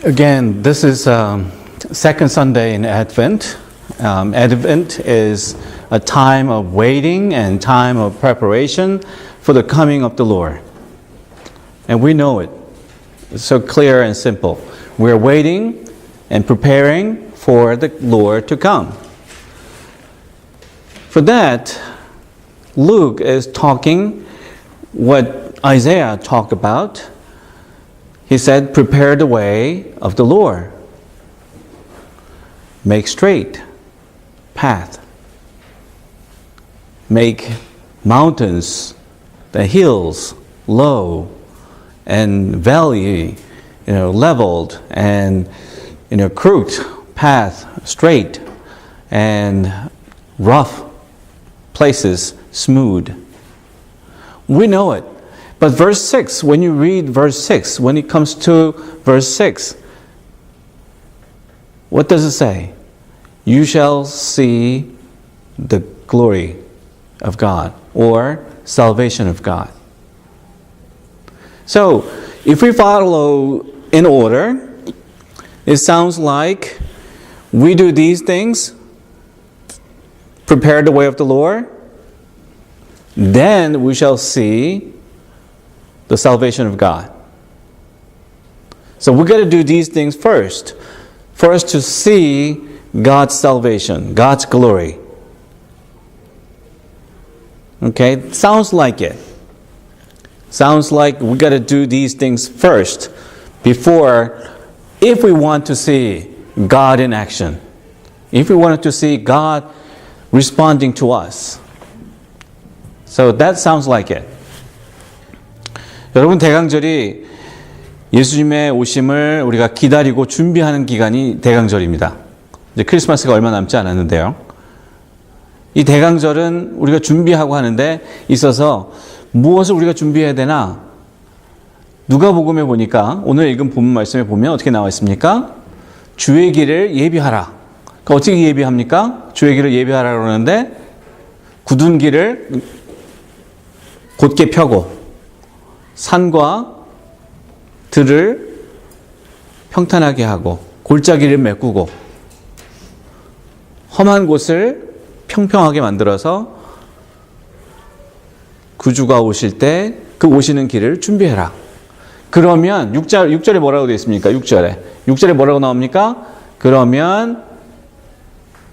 Again, this is second Sunday in Advent. Advent is a time of waiting and time of preparation for the coming of the Lord. And we know it. It's so clear and simple. We're waiting and preparing for the Lord to come. For that, Luke is talking what Isaiah talked about. He said, prepare the way of the Lord. Make straight path. Make mountains, the hills, low, and valley, leveled, and crooked path straight, and rough places smooth. We know it. But verse 6, when you read verse 6, when it comes to verse 6, what does it say? You shall see the glory of God, or salvation of God. So, if we follow in order, it sounds like we do these things, prepare the way of the Lord, then we shall see the salvation of God. So we got to do these things first for us to see God's salvation, God's glory. Okay, sounds like it. Sounds like we got to do these things first before, if we want to see God in action, if we wanted to see God responding to us. So that sounds like it. 여러분, 대강절이 예수님의 오심을 우리가 기다리고 준비하는 기간이 대강절입니다. 이제 크리스마스가 얼마 남지 않았는데요. 이 대강절은 우리가 준비하고 하는데 있어서 무엇을 우리가 준비해야 되나? 누가복음에 보니까 오늘 읽은 본문 말씀에 보면 어떻게 나와 있습니까? 주의 길을 예비하라. 그러니까 어떻게 예비합니까? 주의 길을 예비하라 그러는데 굳은 길을 곧게 펴고 산과 들을 평탄하게 하고 골짜기를 메꾸고 험한 곳을 평평하게 만들어서 구주가 오실 때 그 오시는 길을 준비해라. 그러면 6절에 뭐라고 되어 있습니까? 6절에 뭐라고 나옵니까? 그러면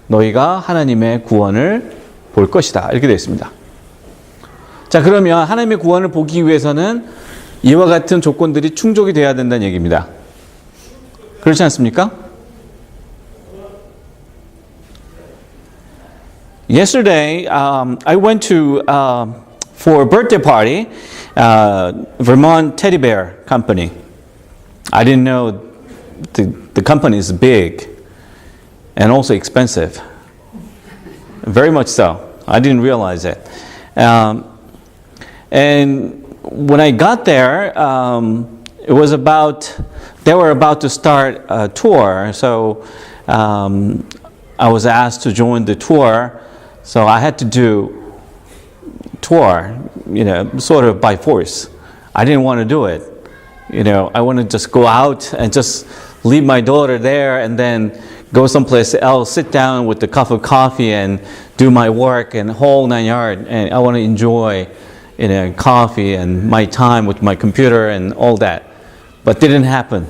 너희가 하나님의 구원을 볼 것이다. 이렇게 되어 있습니다. 자, 그러면 하나님의 구원을 보기 위해서는 이와 같은 조건들이 충족이 돼야 된다는 얘기입니다. 그렇지 않습니까? Yesterday, I went to for a birthday party, Vermont Teddy Bear Company. I didn't know the company is big and also expensive. Very much so. I didn't realize it. And when I got there, it was they were about to start a tour. So I was asked to join the tour. So I had to do tour, sort of by force. I didn't want to do it. I want to just go out and just leave my daughter there and then go someplace else, sit down with a cup of coffee and do my work and whole 9 yards. And I want to enjoy coffee and my time with my computer and all that. But didn't happen.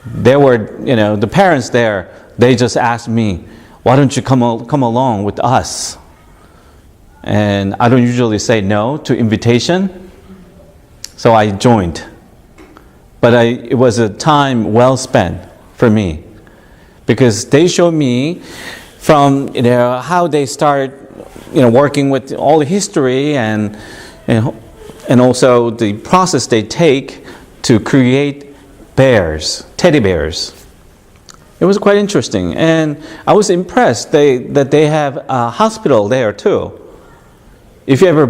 There were, the parents there, they just asked me, why don't you come along with us? And I don't usually say no to invitation. So I joined. But it was a time well spent for me. Because they showed me from, how they start, working with all the history and also the process they take to create bears, teddy bears. It was quite interesting, and I was impressed that they have a hospital there too. If you ever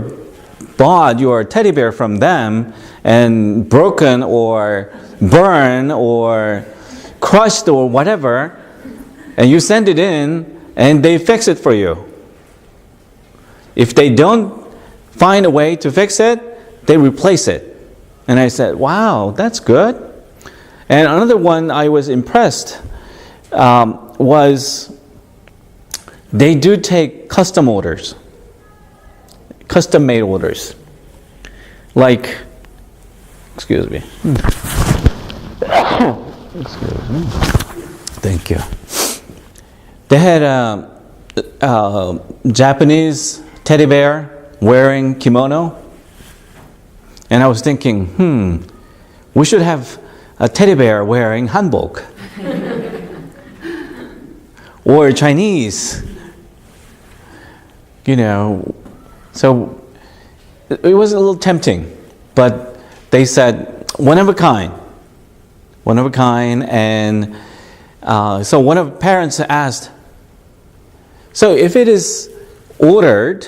bought your teddy bear from them and broken or burned or crushed or whatever, and you send it in and they fix it for you. If they don't find a way to fix it, they replace it. And I said, wow, that's good. And another one I was impressed was they do take custom orders, custom-made orders. Like, excuse me. Excuse me. Thank you. They had a Japanese teddy bear wearing kimono. And I was thinking, we should have a teddy bear wearing hanbok. Or Chinese. You know, so it was a little tempting. But they said, one of a kind. One of a kind. And so one of the parents asked, so if it is ordered,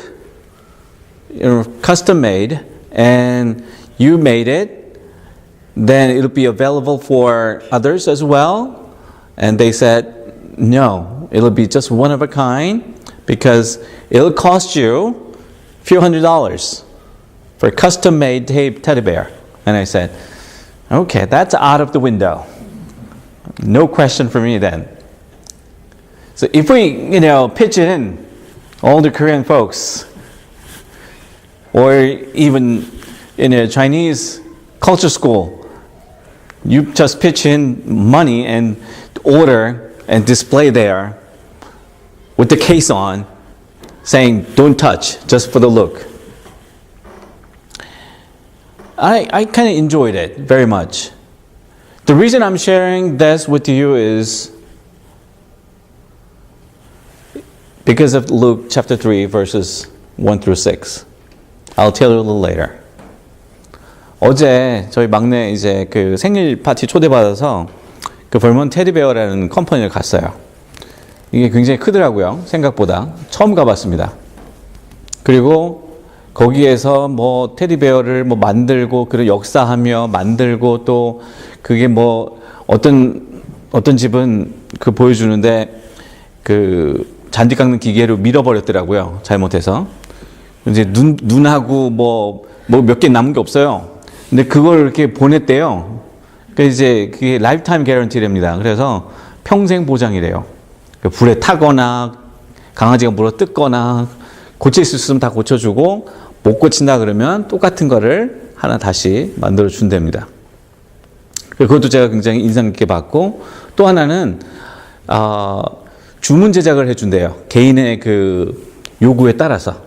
custom made, and you made it, then it'll be available for others as well? And they said, no, it'll be just one of a kind because it'll cost you a few $100s for a custom made teddy bear. And I said, okay, that's out of the window. No question for me then. So if we, pitch it in, all the Korean folks, or even in a Chinese culture school, you just pitch in money and order and display there with the case on, saying, don't touch, just for the look. I kind of enjoyed it very much. The reason I'm sharing this with you is because of Luke chapter 3, verses 1 through 6. I'll tell you a little later. 어제 저희 막내 이제 그 생일 파티 초대받아서 그 벌몬 테디베어라는 컴퍼니를 갔어요. 이게 굉장히 크더라고요. 생각보다. 처음 가봤습니다. 그리고 거기에서 뭐 테디베어를 뭐 만들고 그리고 역사하며 만들고 또 그게 뭐 어떤 집은 그 보여주는데 그 잔디 깎는 기계로 밀어버렸더라고요. 잘못해서. 이제 눈하고 뭐 몇 개 남은 게 없어요. 근데 그걸 이렇게 보냈대요. 그래서 이제 그게 라이프타임 개런티랍니다. 그래서 평생 보장이래요. 불에 타거나 강아지가 물어 뜯거나 고칠 수 있으면 다 고쳐주고 못 고친다 그러면 똑같은 거를 하나 다시 만들어 준답니다. 그것도 제가 굉장히 인상 깊게 봤고 또 하나는 주문 제작을 해준대요. 개인의 그 요구에 따라서.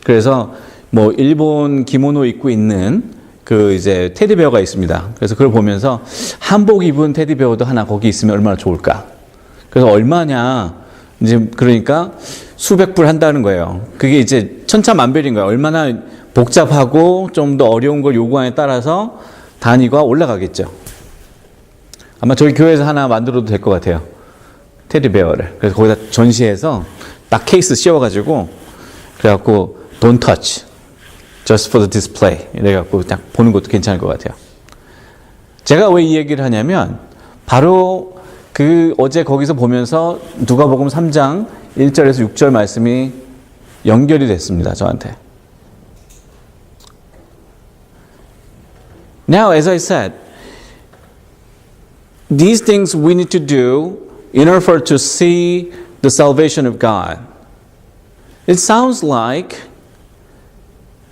그래서 뭐 일본 기모노 입고 있는 그 이제 테디베어가 있습니다. 그래서 그걸 보면서 한복 입은 테디베어도 하나 거기 있으면 얼마나 좋을까. 그래서 얼마냐 이제 그러니까 수백 불 한다는 거예요. 그게 이제 천차만별인 거예요. 얼마나 복잡하고 좀 더 어려운 걸 요구하에 따라서 단위가 올라가겠죠. 아마 저희 교회에서 하나 만들어도 될 것 같아요. 테디베어를. 그래서 거기다 전시해서 딱 케이스 씌워가지고 그래갖고 don't touch, just for the display 이래갖고 딱 보는 것도 괜찮을 것 같아요. 제가 왜 이 얘기를 하냐면 바로 그 어제 거기서 보면서 누가복음 3장 1절에서 6절 말씀이 연결이 됐습니다. 저한테. Now, as I said, these things we need to do in order for to see the salvation of God. It sounds like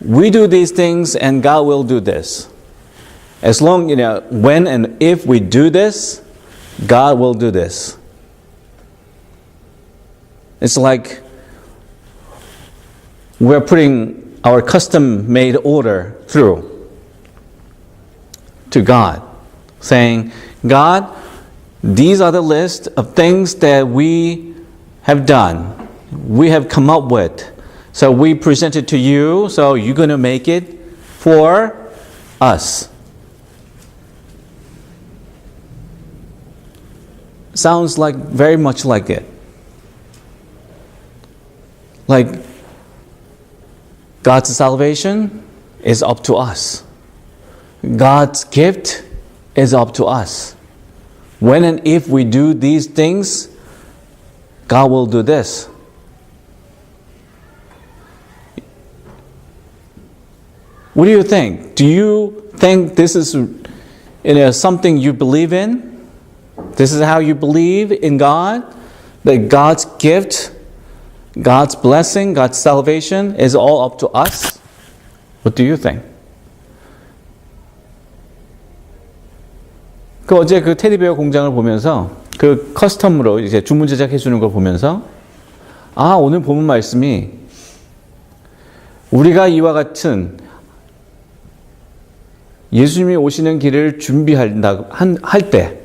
we do these things and God will do this. As long, when and if we do this, God will do this. It's like we're putting our custom-made order through to God, saying, God, these are the list of things that we have done, we have come up with. So we present it to you, so you're going to make it for us. Sounds like very much like it. Like God's salvation is up to us. God's gift is up to us. When and if we do these things, God will do this. What do you think? Do you think this is something you believe in. This is how you believe in God. That God's gift, God's blessing, God's salvation is all up to us. What do you think? 어제 그 테디베어 공장을 보면서 그 커스텀으로 이제 주문 제작해 주는 걸 보면서 오늘 본문 말씀이 우리가 이와 같은 예수님이 오시는 길을 할 때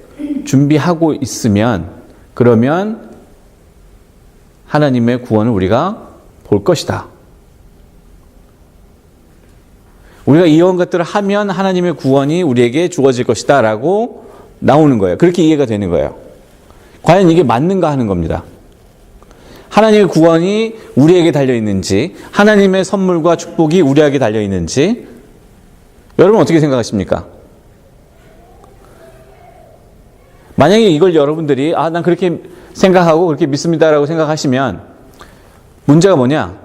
준비하고 있으면 그러면 하나님의 구원을 우리가 볼 것이다. 우리가 이런 것들을 하면 하나님의 구원이 우리에게 주어질 것이다 라고 나오는 거예요. 그렇게 이해가 되는 거예요. 과연 이게 맞는가 하는 겁니다. 하나님의 구원이 우리에게 달려있는지, 하나님의 선물과 축복이 우리에게 달려있는지, 여러분 어떻게 생각하십니까? 만약에 이걸 여러분들이 난 그렇게 생각하고 그렇게 믿습니다라고 생각하시면 문제가 뭐냐?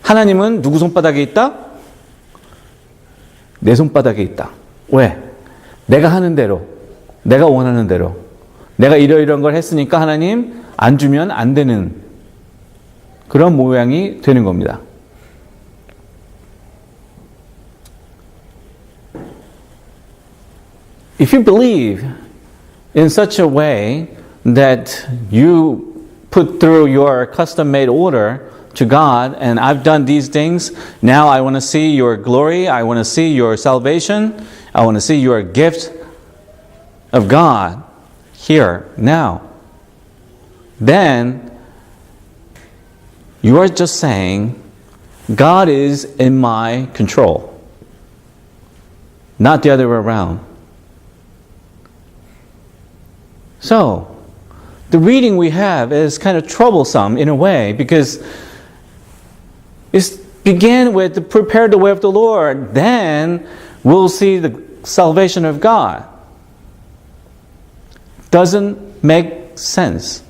하나님은 누구 손바닥에 있다? 내 손바닥에 있다. 왜? 내가 하는 대로, 내가 원하는 대로, 내가 이러이러한 걸 했으니까 하나님 안 주면 안 되는 그런 모양이 되는 겁니다. If you believe in such a way that you put through your custom-made order to God, and I've done these things, now I want to see your glory, I want to see your salvation, I want to see your gift of God here, now, then you are just saying, God is in my control, not the other way around. So, the reading we have is kind of troublesome in a way because it began with prepare the way of the Lord, then we'll see the salvation of God. Doesn't make sense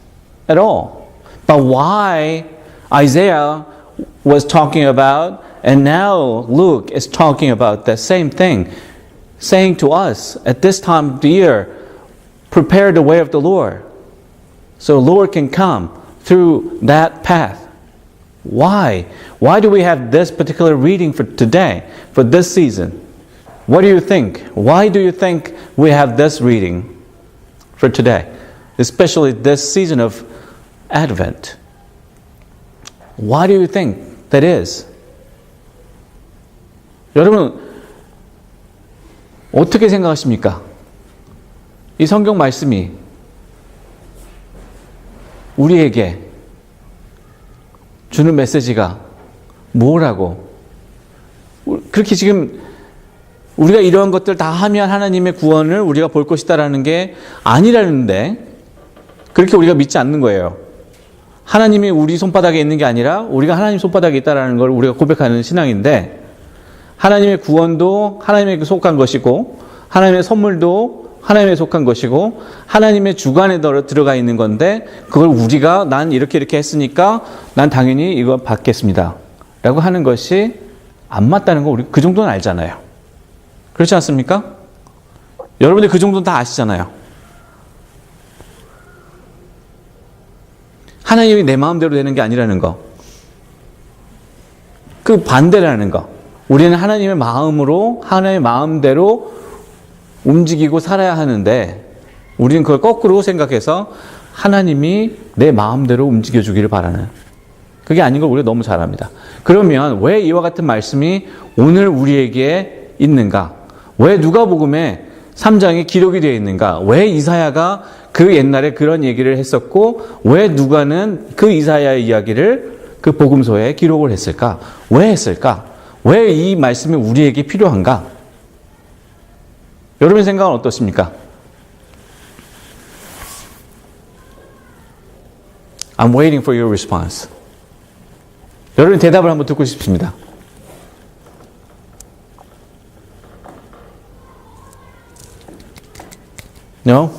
at all. But why Isaiah was talking about and now Luke is talking about the same thing, saying to us at this time of the year, prepare the way of the Lord so the Lord can come through that path. Why? Why do we have this particular reading for today, for this season? What do you think? Why do you think we have this reading for today, especially this season of Advent? Why do you think that is? 여러분, 어떻게 생각하십니까? 이 성경 말씀이 우리에게 주는 메시지가 뭐라고? 그렇게 지금 우리가 이러한 것들 다 하면 하나님의 구원을 우리가 볼 것이다라는 게 아니라는데 그렇게 우리가 믿지 않는 거예요. 하나님이 우리 손바닥에 있는 게 아니라 우리가 하나님 손바닥에 있다라는 걸 우리가 고백하는 신앙인데 하나님의 구원도 하나님에게 속한 것이고 하나님의 선물도 하나님에 속한 것이고 하나님의 주관에 들어가 있는 건데 그걸 우리가 난 이렇게 했으니까 난 당연히 이거 받겠습니다 라고 하는 것이 안 맞다는 거 우리 그 정도는 알잖아요. 그렇지 않습니까? 여러분들 그 정도는 다 아시잖아요. 하나님이 내 마음대로 되는 게 아니라는 거. 그 반대라는 거. 우리는 하나님의 마음으로 하나님의 마음대로 움직이고 살아야 하는데 우리는 그걸 거꾸로 생각해서 하나님이 내 마음대로 움직여주기를 바라는 그게 아닌 걸 우리가 너무 잘 압니다. 그러면 왜 이와 같은 말씀이 오늘 우리에게 있는가? 왜 누가복음에 3장에 기록이 되어 있는가? 왜 이사야가 그 옛날에 그런 얘기를 했었고 왜 누가는 그 이사야의 이야기를 그 복음서에 기록을 했을까? 왜 했을까? 왜 이 말씀이 우리에게 필요한가? 여러분 생각은 어떻습니까? I'm waiting for your response. 여러분 대답을 한번 듣고 싶습니다. No?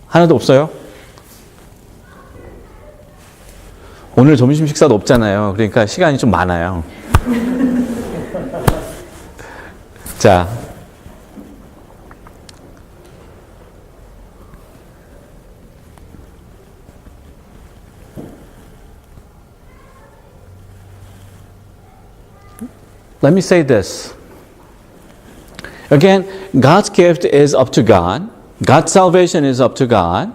하나도 없어요? 오늘 점심 식사도 없잖아요. 그러니까 시간이 좀 많아요. 자, let me say this. Again, God's gift is up to God. God's salvation is up to God.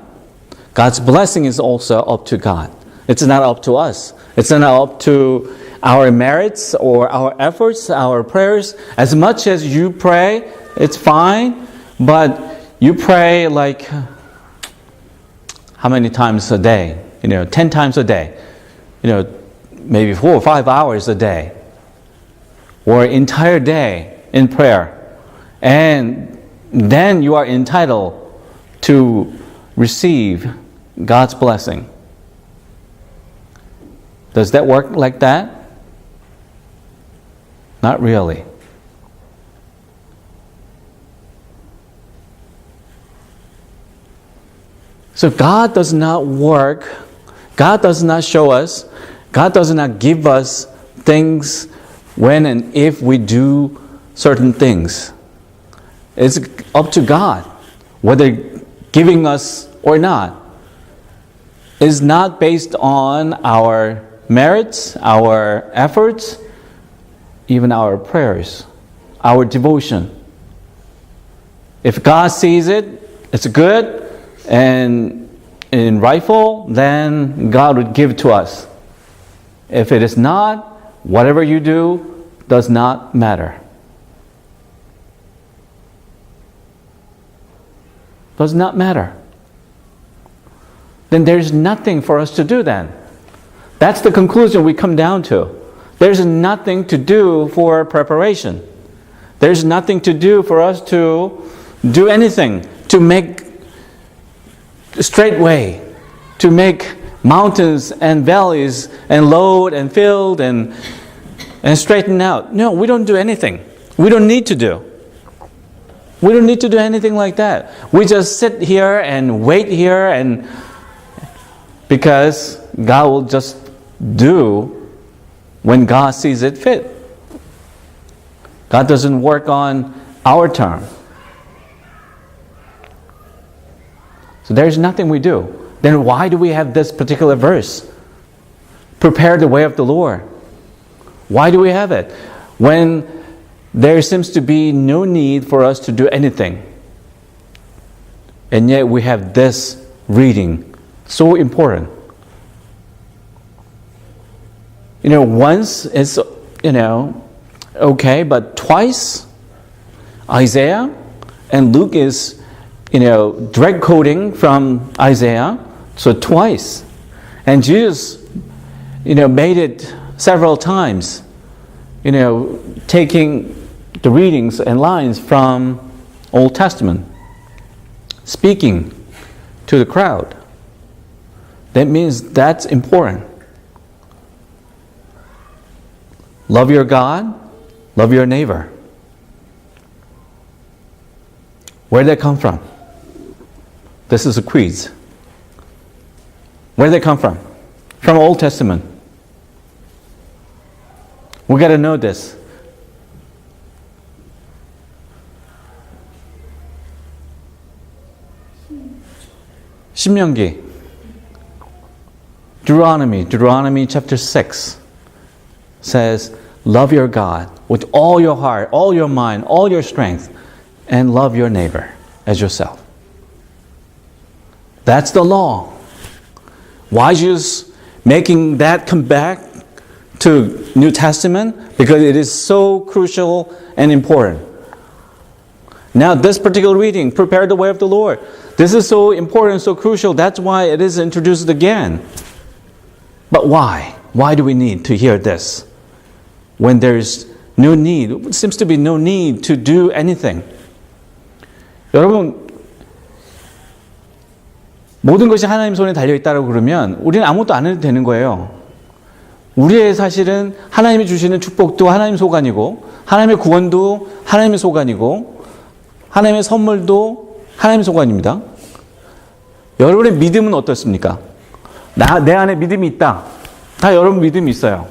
God's blessing is also up to God. It's not up to us. It's not up to our merits or our efforts, our prayers. As much as you pray, it's fine, but you pray like how many times a day? 10 times a day. Maybe 4 or 5 hours a day. Or entire day in prayer. And then you are entitled to receive God's blessing. Does that work like that? Not really. So God does not work, God does not show us, God does not give us things when and if we do certain things. It's up to God whether giving us or not. It's not based on our merits, our efforts, even our prayers, our devotion. If God sees it, it's good and rightful, then God would give to us. If it is not, whatever you do does not matter. Does not matter. Then there's nothing for us to do then. That's the conclusion we come down to. There's nothing to do for preparation. There's nothing to do for us to do anything, to make a straight way, to make mountains and valleys and load and fill and straighten out. No, we don't do anything. We don't need to do. We don't need to do anything like that. We just sit here and wait here, and because God will just do when God sees it fit. God doesn't work on our term. So there's nothing we do. Then why do we have this particular verse? Prepare the way of the Lord. Why do we have it? When there seems to be no need for us to do anything. And yet we have this reading, so important. Once it's, okay, but twice, Isaiah and Luke is, direct quoting from Isaiah, so twice. And Jesus, made it several times, taking the readings and lines from Old Testament, speaking to the crowd. That means that's important. Love your God, love your neighbor. Where did that come from? This is a quiz. Where did they come from? From Old Testament. We got to know this. 신명기, Deuteronomy chapter 6 says, love your God with all your heart, all your mind, all your strength, and love your neighbor as yourself. That's the law. Why Jesus making that come back to New Testament? Because it is so crucial and important. Now this particular reading, prepare the way of the Lord. This is so important, so crucial. That's why it is introduced again. But why? Why do we need to hear this? When there's no need, it seems to be no need to do anything. 여러분, 모든 것이 하나님 손에 달려있다고 그러면 우리는 아무것도 안 해도 되는 거예요. 우리의 사실은 하나님이 주시는 축복도 하나님 소관이고, 하나님의 구원도 하나님의 소관이고, 하나님의 선물도 하나님의 소관입니다. 여러분의 믿음은 어떻습니까? 내 안에 믿음이 있다. 다 여러분 믿음이 있어요.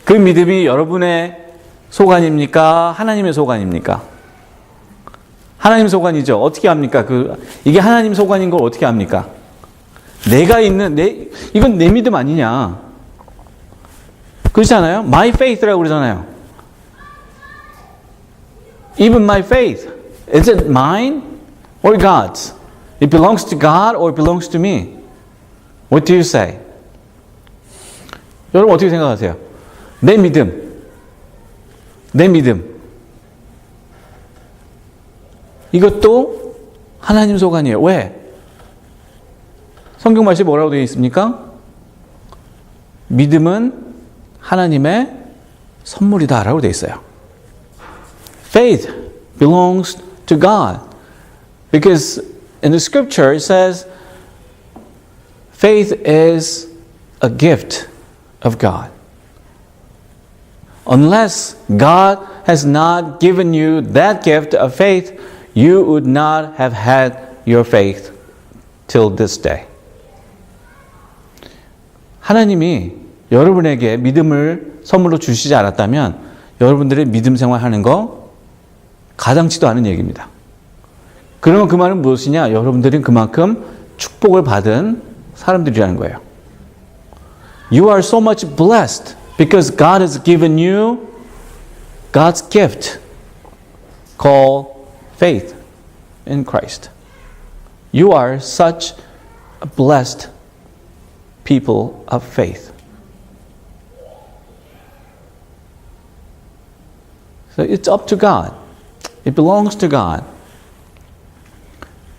그 믿음이 여러분의 소관입니까? 하나님의 소관입니까? 하나님 소관이죠. 어떻게 합니까? 이게 하나님 소관인 걸 어떻게 합니까? 내가 있는, 이건 내 믿음 아니냐. 그렇지 않아요? My faith라고 그러잖아요. Even my faith, is it mine or God's? It belongs to God or it belongs to me? What do you say? 여러분 어떻게 생각하세요? 내 믿음. 이것도 하나님 소관이에요. 왜? 성경 말씀에 뭐라고 되어 있습니까? 믿음은 하나님의 선물이다 라고 되어 있어요. Faith belongs to God. Because in the scripture it says faith is a gift of God. Unless God has not given you that gift of faith, you would not have had your faith till this day. 하나님이 여러분에게 믿음을 선물로 주시지 않았다면 여러분들의 믿음 생활하는 거 가당치도 않은 얘기입니다. 그러면 그 말은 무엇이냐? 여러분들은 그만큼 축복을 받은 사람들이라는 거예요. You are so much blessed because God has given you God's gift called faith in Christ. You are such a blessed people of faith. So it's up to God. It belongs to God.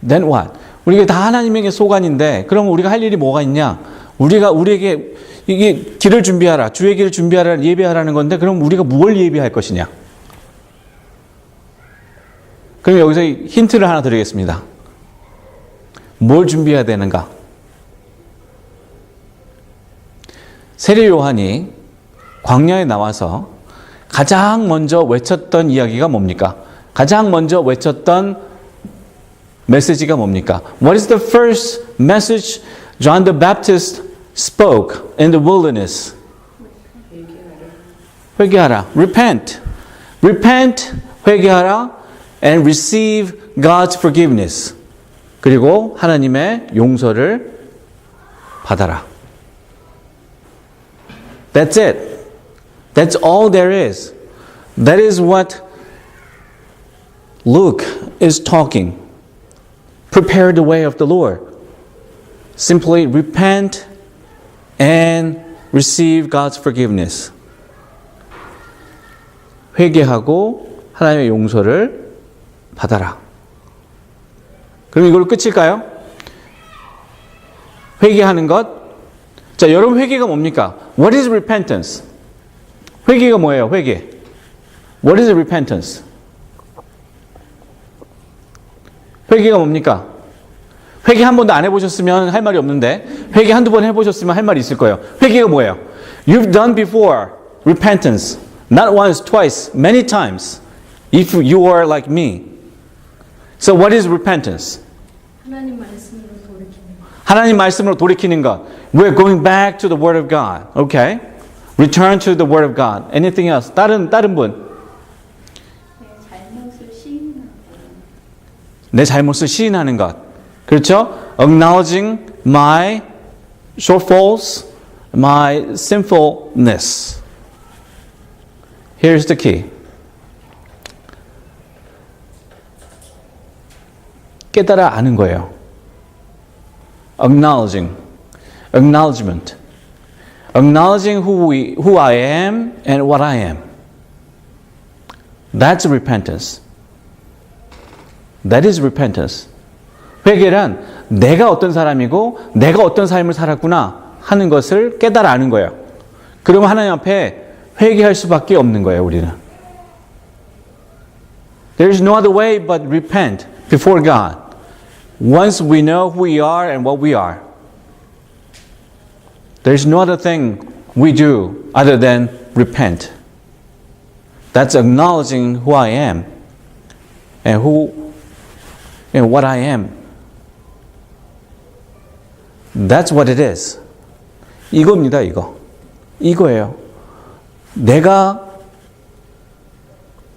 Then what? 우리가 다 하나님에게 소관인데 그럼 우리가 할 일이 뭐가 있냐? 우리에게 이게 길을 준비하라. 주의 길을 준비하라. 예배하라는 건데 그럼 우리가 뭘 예배할 것이냐? 그럼 여기서 힌트를 하나 드리겠습니다. 뭘 준비해야 되는가? 세례 요한이 광야에 나와서 가장 먼저 외쳤던 이야기가 뭡니까? 가장 먼저 외쳤던 메시지가 뭡니까? What is the first message John the Baptist spoke in the wilderness? 회개하라. Repent. Repent, 회개하라. And receive God's forgiveness. 그리고 하나님의 용서를 받아라. That's it. That's all there is. That is what Luke is talking. Prepare the way of the Lord. Simply repent and receive God's forgiveness. 회개하고 하나님의 용서를 받아라. 그럼 이걸로 끝일까요? 회개하는 것. 자, 여러분 회개가 뭡니까? What is repentance? 회개가 뭐예요? 회개. What is repentance? 회개가 뭡니까? 회개 한 번도 안 해보셨으면 할 말이 없는데 회개 한두 번 해보셨으면 할 말이 있을 거예요. 회개가 뭐예요? You've done before repentance. Not once, twice, many times. If you are like me. So what is repentance? 하나님 말씀으로 돌이키는 것. 하나님 말씀으로 돌이키는 것. We're going back to the Word of God. Okay? Return to the Word of God. Anything else? 다른 분? 잘못을 시인하고. 내 잘못을 시인하는 것. 그렇죠? Acknowledging my shortfalls, my sinfulness. Here's the key. 깨달아 아는 거예요. Acknowledgement. Acknowledging who I am and what I am. That's repentance. That is repentance. 회개란 내가 어떤 사람이고 내가 어떤 삶을 살았구나 하는 것을 깨달아 아는 거예요. 그러면 하나님 앞에 회개할 수밖에 없는 거예요, 우리는. There is no other way but repent before God. Once we know who we are and what we are. There is no other thing we do other than repent. That's acknowledging who I am and what I am. That's what it is. 이겁니다, 이거. 이거예요. 내가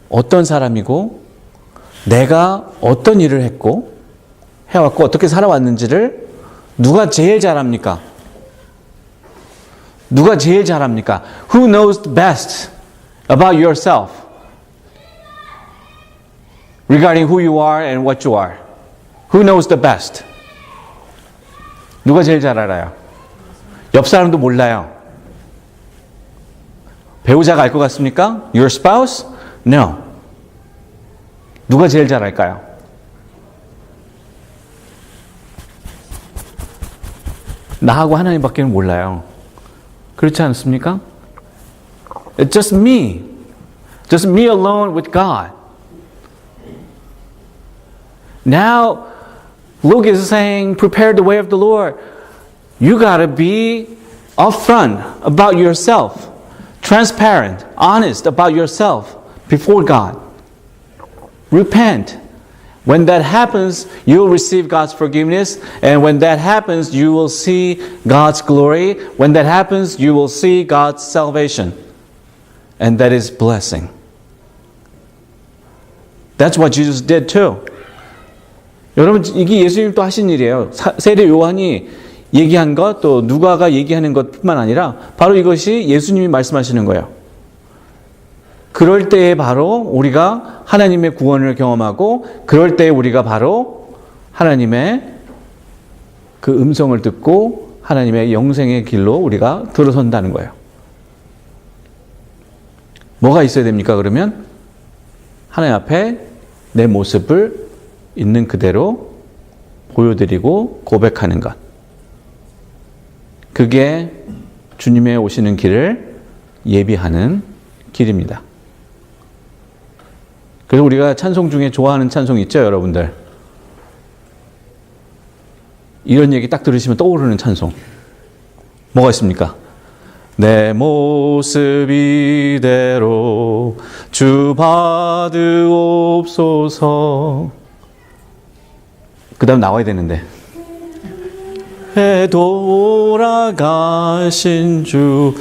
어떤 사람이고, 내가 어떤 일을 했고, 해왔고, 어떻게 살아왔는지를 누가 제일 잘합니까? 누가 제일 잘합니까? Who knows the best about yourself? regarding who you are and what you are? Who knows the best? 누가 제일 잘 알아요? 옆 사람도 몰라요. 배우자가 알 것 같습니까? Your spouse? No. 누가 제일 잘 알까요? 나하고 하나님밖에 몰라요. 그렇지 않습니까? It's just me. Just me alone with God. Now, Luke is saying, prepare the way of the Lord. You gotta be upfront about yourself. Transparent, honest about yourself before God. Repent. When that happens, you'll receive God's forgiveness. And when that happens, you will see God's glory. When that happens, you will see God's salvation. And that is blessing. That's what Jesus did too. 여러분, 이게 예수님도 하신 일이에요. 세례 요한이 얘기한 것, 또 누가가 얘기하는 것뿐만 아니라 바로 이것이 예수님이 말씀하시는 거예요. 그럴 때에 바로 우리가 하나님의 구원을 경험하고, 그럴 때에 우리가 바로 하나님의 그 음성을 듣고 하나님의 영생의 길로 우리가 들어선다는 거예요. 뭐가 있어야 됩니까? 그러면 하나님 앞에 내 모습을 있는 그대로 보여드리고 고백하는 것. 그게 주님의 오시는 길을 예비하는 길입니다. 그래서 우리가 찬송 중에 좋아하는 찬송 있죠, 여러분들? 이런 얘기 딱 들으시면 떠오르는 찬송. 뭐가 있습니까? 내 모습 이대로 주 받으옵소서. 그 다음 나와야 되는데. 돌아가신 주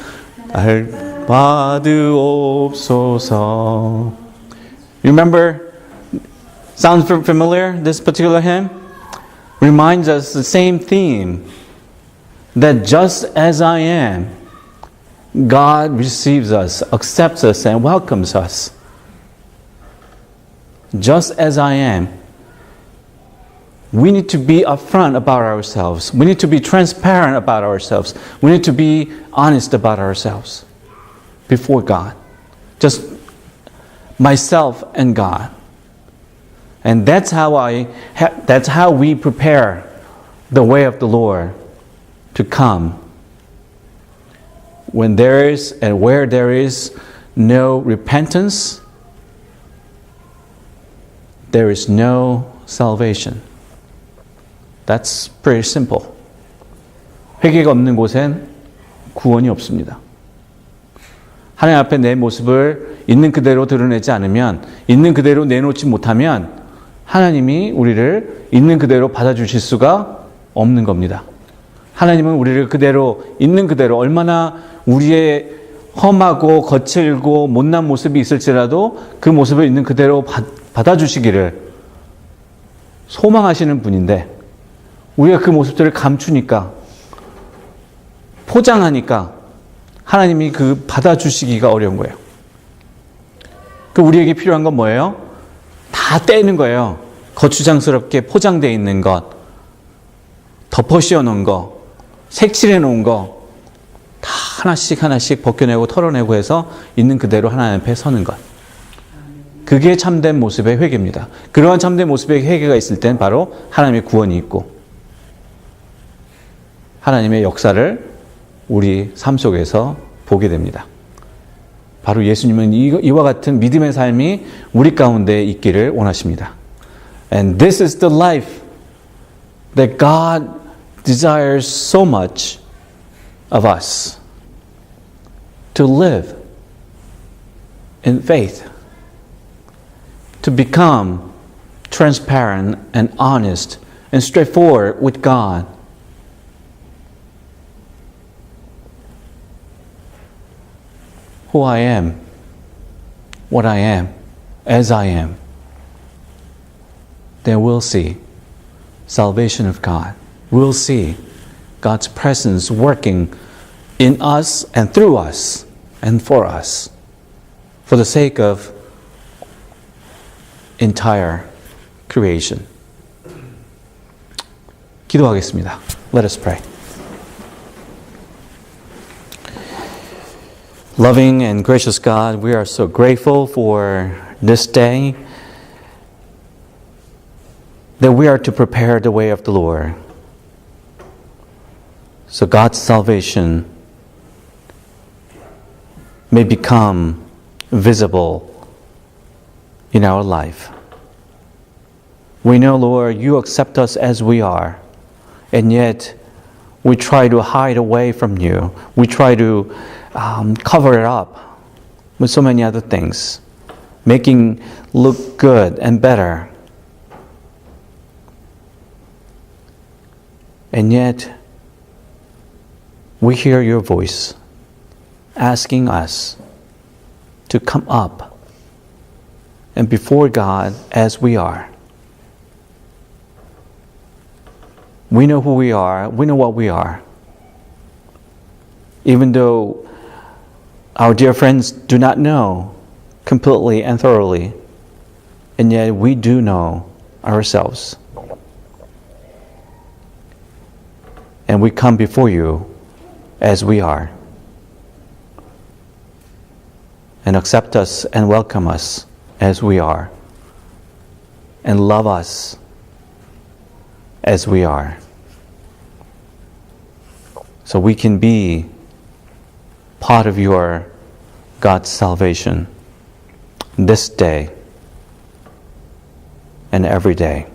날 받으옵소서. Remember? Sounds familiar? This particular hymn reminds us the same theme, that just as I am, God receives us, accepts us, and welcomes us. Just as I am. We need to be upfront about ourselves. We need to be transparent about ourselves. We need to be honest about ourselves before God. Just myself and God. And that's how we prepare the way of the Lord to come. When there is and where there is no repentance, there is no salvation. That's pretty simple. 회개가 없는 곳엔 구원이 없습니다. 하나님 앞에 내 모습을 있는 그대로 드러내지 않으면, 있는 그대로 내놓지 못하면 하나님이 우리를 있는 그대로 받아주실 수가 없는 겁니다. 하나님은 우리를 그대로, 있는 그대로, 얼마나 우리의 험하고 거칠고 못난 모습이 있을지라도 그 모습을 있는 그대로 받아주시기를 소망하시는 분인데, 우리가 그 모습들을 감추니까, 포장하니까 하나님이 그 받아주시기가 어려운 거예요. 그 우리에게 필요한 건 뭐예요? 다 떼는 거예요. 거추장스럽게 포장되어 있는 것, 덮어 씌워놓은 거, 색칠해 놓은 거, 다 하나씩 하나씩 벗겨내고 털어내고 해서 있는 그대로 하나님 앞에 서는 것. 그게 참된 모습의 회개입니다. 그러한 참된 모습의 회개가 있을 땐 바로 하나님의 구원이 있고 하나님의 역사를 우리 삶 속에서 보게 됩니다. 바로 예수님은 이와 같은 믿음의 삶이 우리 가운데 있기를 원하십니다. And this is the life that God desires so much of us. To live in faith. To become transparent and honest and straightforward with God. Who I am, what I am, as I am, then we'll see salvation of God. We'll see God's presence working in us and through us and for us, for the sake of entire creation. 기도하겠습니다. Let us pray. Loving and gracious God, we are so grateful for this day that we are to prepare the way of the Lord. So God's salvation may become visible in our life. We know, Lord, you accept us as we are, and yet we try to hide away from you. We try to cover it up with so many other things, making look good and better. And yet, we hear your voice asking us to come up and before God as we are. We know who we are. We know what we are. Even though our dear friends do not know completely and thoroughly, and yet we do know ourselves. And we come before you as we are. And accept us and welcome us as we are. And love us as we are. So we can be part of your God's salvation this day and every day.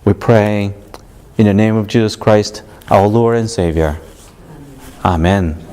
We pray in the name of Jesus Christ, our Lord and Savior. Amen.